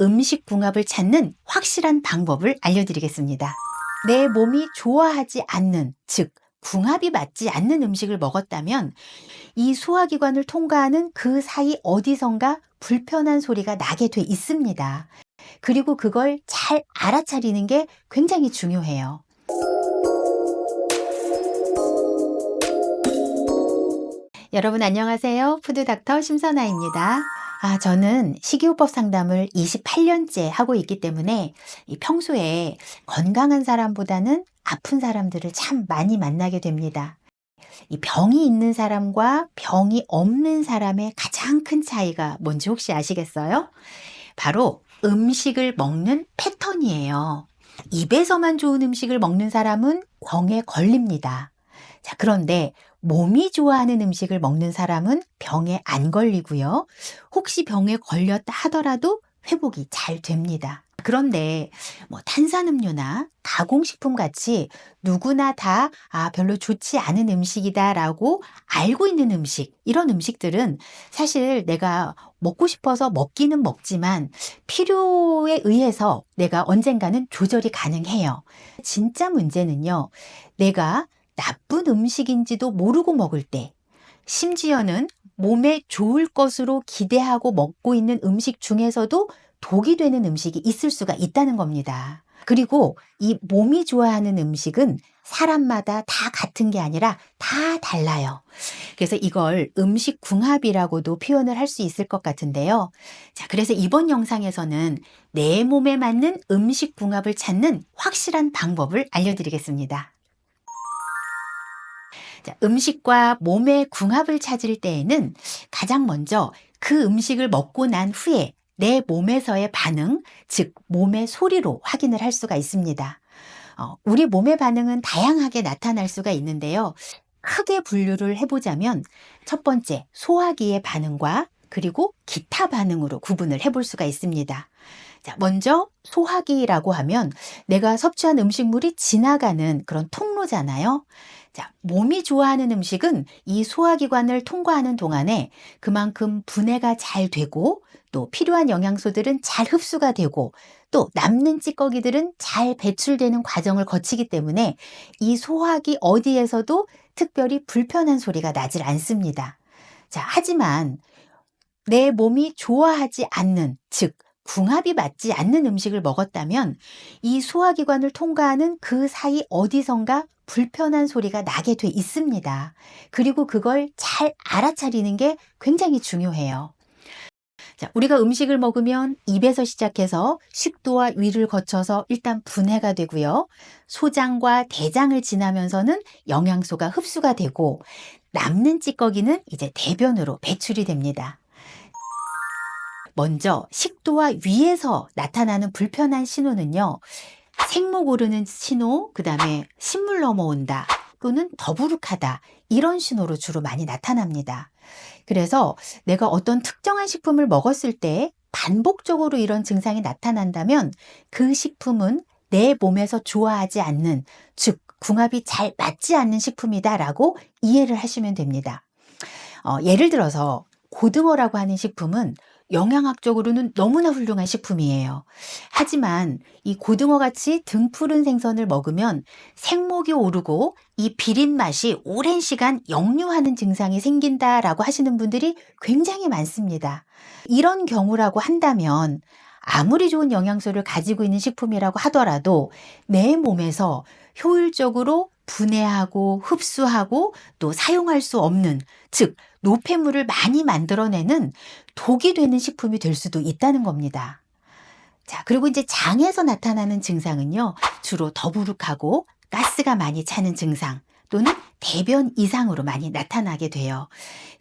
음식 궁합을 찾는 확실한 방법을 알려드리겠습니다. 내 몸이 좋아하지 않는, 즉 궁합이 맞지 않는 음식을 먹었다면 이 소화기관을 통과하는 그 사이 어디선가 불편한 소리가 나게 돼 있습니다. 그리고 그걸 잘 알아차리는 게 굉장히 중요해요. 여러분 안녕하세요. 푸드닥터 심선아입니다. 저는 식이요법 상담을 28년째 하고 있기 때문에 평소에 건강한 사람보다는 아픈 사람들을 참 많이 만나게 됩니다. 이 병이 있는 사람과 병이 없는 사람의 가장 큰 차이가 뭔지 혹시 아시겠어요? 바로 음식을 먹는 패턴이에요. 입에서만 좋은 음식을 먹는 사람은 병에 걸립니다. 자, 그런데 몸이 좋아하는 음식을 먹는 사람은 병에 안 걸리고요. 혹시 병에 걸렸다 하더라도 회복이 잘 됩니다. 그런데 탄산음료나 가공식품 같이 누구나 다 별로 좋지 않은 음식이다라고 알고 있는 음식, 이런 음식들은 사실 내가 먹고 싶어서 먹기는 먹지만 필요에 의해서 내가 언젠가는 조절이 가능해요. 진짜 문제는요, 내가 나쁜 음식인지도 모르고 먹을 때, 심지어는 몸에 좋을 것으로 기대하고 먹고 있는 음식 중에서도 독이 되는 음식이 있을 수가 있다는 겁니다. 그리고 이 몸이 좋아하는 음식은 사람마다 다 같은 게 아니라 다 달라요. 그래서 이걸 음식 궁합이라고도 표현을 할 수 있을 것 같은데요. 자, 그래서 이번 영상에서는 내 몸에 맞는 음식 궁합을 찾는 확실한 방법을 알려드리겠습니다. 자, 음식과 몸의 궁합을 찾을 때에는 가장 먼저 그 음식을 먹고 난 후에 내 몸에서의 반응, 즉 몸의 소리로 확인을 할 수가 있습니다. 우리 몸의 반응은 다양하게 나타날 수가 있는데요. 크게 분류를 해보자면 첫 번째, 소화기의 반응과 그리고 기타 반응으로 구분을 해볼 수가 있습니다. 자, 먼저 소화기라고 하면 내가 섭취한 음식물이 지나가는 그런 통로잖아요. 자, 몸이 좋아하는 음식은 이 소화기관을 통과하는 동안에 그만큼 분해가 잘 되고 또 필요한 영양소들은 잘 흡수가 되고 또 남는 찌꺼기들은 잘 배출되는 과정을 거치기 때문에 이 소화기 어디에서도 특별히 불편한 소리가 나질 않습니다. 자, 하지만 내 몸이 좋아하지 않는, 즉 궁합이 맞지 않는 음식을 먹었다면 이 소화기관을 통과하는 그 사이 어디선가 불편한 소리가 나게 돼 있습니다. 그리고 그걸 잘 알아차리는 게 굉장히 중요해요. 자, 우리가 음식을 먹으면 입에서 시작해서 식도와 위를 거쳐서 일단 분해가 되고요. 소장과 대장을 지나면서는 영양소가 흡수가 되고 남는 찌꺼기는 이제 대변으로 배출이 됩니다. 먼저 식도와 위에서 나타나는 불편한 신호는요, 생목 오르는 신호, 그 다음에 신물 넘어온다 또는 더부룩하다, 이런 신호로 주로 많이 나타납니다. 그래서 내가 어떤 특정한 식품을 먹었을 때 반복적으로 이런 증상이 나타난다면 그 식품은 내 몸에서 좋아하지 않는, 즉 궁합이 잘 맞지 않는 식품이다라고 이해를 하시면 됩니다. 예를 들어서 고등어라고 하는 식품은 영양학적으로는 너무나 훌륭한 식품이에요. 하지만 이 고등어같이 등푸른 생선을 먹으면 생목이 오르고 이 비린 맛이 오랜 시간 역류하는 증상이 생긴다라고 하시는 분들이 굉장히 많습니다. 이런 경우라고 한다면 아무리 좋은 영양소를 가지고 있는 식품이라고 하더라도 내 몸에서 효율적으로 분해하고 흡수하고 또 사용할 수 없는, 즉 노폐물을 많이 만들어내는 독이 되는 식품이 될 수도 있다는 겁니다. 자, 그리고 이제 장에서 나타나는 증상은요, 주로 더부룩하고 가스가 많이 차는 증상 또는 대변 이상으로 많이 나타나게 돼요.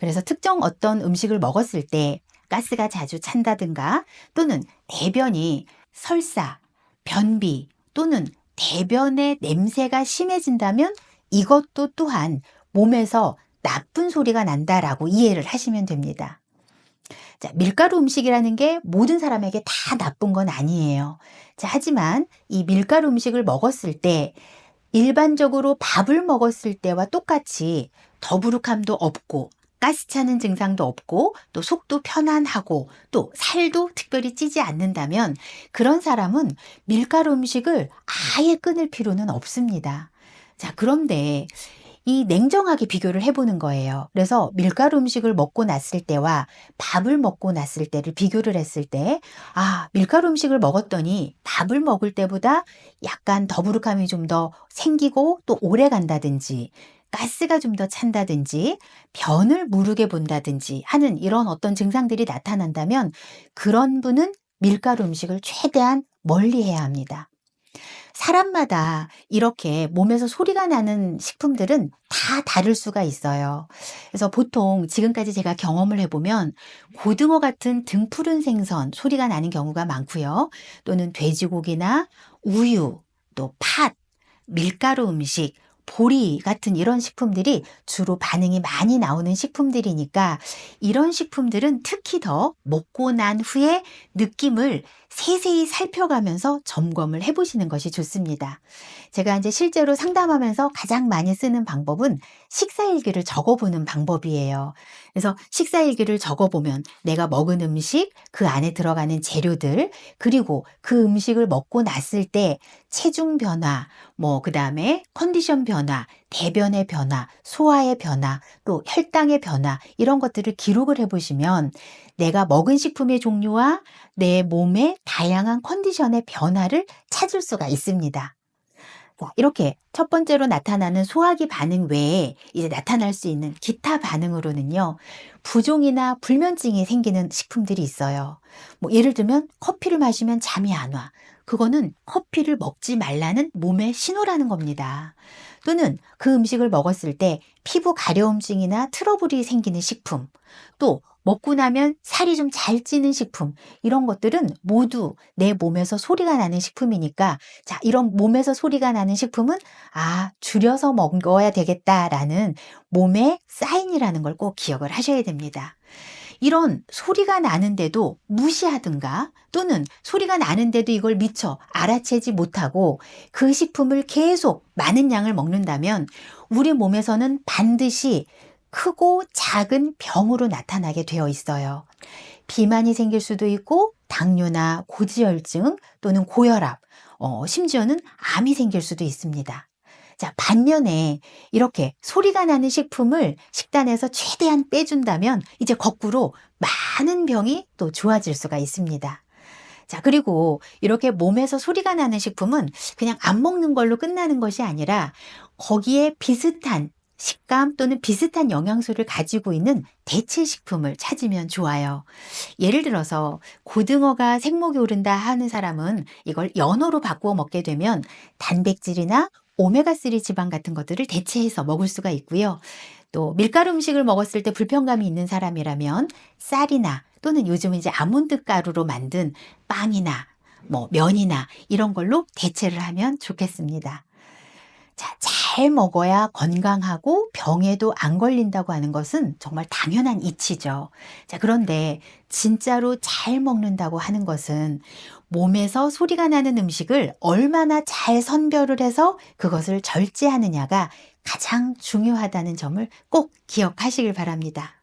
그래서 특정 어떤 음식을 먹었을 때 가스가 자주 찬다든가 또는 대변이 설사, 변비 또는 대변의 냄새가 심해진다면 이것도 또한 몸에서 나쁜 소리가 난다라고 이해를 하시면 됩니다. 자, 밀가루 음식이라는 게 모든 사람에게 다 나쁜 건 아니에요. 자, 하지만 이 밀가루 음식을 먹었을 때 일반적으로 밥을 먹었을 때와 똑같이 더부룩함도 없고 가스 차는 증상도 없고 또 속도 편안하고 또 살도 특별히 찌지 않는다면 그런 사람은 밀가루 음식을 아예 끊을 필요는 없습니다. 자, 그런데 이 냉정하게 비교를 해보는 거예요. 그래서 밀가루 음식을 먹고 났을 때와 밥을 먹고 났을 때를 비교를 했을 때, 아, 밀가루 음식을 먹었더니 밥을 먹을 때보다 약간 더부룩함이 좀 더 생기고 또 오래 간다든지, 가스가 좀 더 찬다든지, 변을 무르게 본다든지 하는 이런 어떤 증상들이 나타난다면 그런 분은 밀가루 음식을 최대한 멀리 해야 합니다. 사람마다 이렇게 몸에서 소리가 나는 식품들은 다 다를 수가 있어요. 그래서 보통 지금까지 제가 경험을 해보면 고등어 같은 등푸른 생선 소리가 나는 경우가 많고요. 또는 돼지고기나 우유, 또 팥, 밀가루 음식, 보리 같은 이런 식품들이 주로 반응이 많이 나오는 식품들이니까 이런 식품들은 특히 더 먹고 난 후에 느낌을 세세히 살펴가면서 점검을 해보시는 것이 좋습니다. 제가 이제 실제로 상담하면서 가장 많이 쓰는 방법은 식사일기를 적어보는 방법이에요. 그래서 식사일기를 적어보면 내가 먹은 음식, 그 안에 들어가는 재료들, 그리고 그 음식을 먹고 났을 때 체중 변화, 그 다음에 컨디션 변화, 대변의 변화, 소화의 변화, 또 혈당의 변화, 이런 것들을 기록을 해보시면 내가 먹은 식품의 종류와 내 몸의 다양한 컨디션의 변화를 찾을 수가 있습니다. 자, 이렇게 첫 번째로 나타나는 소화기 반응 외에 이제 나타날 수 있는 기타 반응으로는요, 부종이나 불면증이 생기는 식품들이 있어요. 예를 들면 커피를 마시면 잠이 안 와. 그거는 커피를 먹지 말라는 몸의 신호라는 겁니다. 또는 그 음식을 먹었을 때 피부 가려움증이나 트러블이 생기는 식품, 또 먹고 나면 살이 좀 잘 찌는 식품, 이런 것들은 모두 내 몸에서 소리가 나는 식품이니까, 자, 이런 몸에서 소리가 나는 식품은 줄여서 먹어야 되겠다라는 몸의 사인이라는 걸 꼭 기억을 하셔야 됩니다. 이런 소리가 나는데도 무시하든가 또는 소리가 나는데도 이걸 미처 알아채지 못하고 그 식품을 계속 많은 양을 먹는다면 우리 몸에서는 반드시 크고 작은 병으로 나타나게 되어 있어요. 비만이 생길 수도 있고 당뇨나 고지혈증 또는 고혈압, 심지어는 암이 생길 수도 있습니다. 자, 반면에 이렇게 소리가 나는 식품을 식단에서 최대한 빼준다면 이제 거꾸로 많은 병이 또 좋아질 수가 있습니다. 자, 그리고 이렇게 몸에서 소리가 나는 식품은 그냥 안 먹는 걸로 끝나는 것이 아니라 거기에 비슷한 식감 또는 비슷한 영양소를 가지고 있는 대체 식품을 찾으면 좋아요. 예를 들어서 고등어가 생목이 오른다 하는 사람은 이걸 연어로 바꾸어 먹게 되면 단백질이나 오메가3 지방 같은 것들을 대체해서 먹을 수가 있고요. 또 밀가루 음식을 먹었을 때 불편감이 있는 사람이라면 쌀이나 또는 요즘 이제 아몬드 가루로 만든 빵이나 면이나 이런 걸로 대체를 하면 좋겠습니다. 자, 잘 먹어야 건강하고 병에도 안 걸린다고 하는 것은 정말 당연한 이치죠. 자, 그런데 진짜로 잘 먹는다고 하는 것은 몸에서 소리가 나는 음식을 얼마나 잘 선별을 해서 그것을 절제하느냐가 가장 중요하다는 점을 꼭 기억하시길 바랍니다.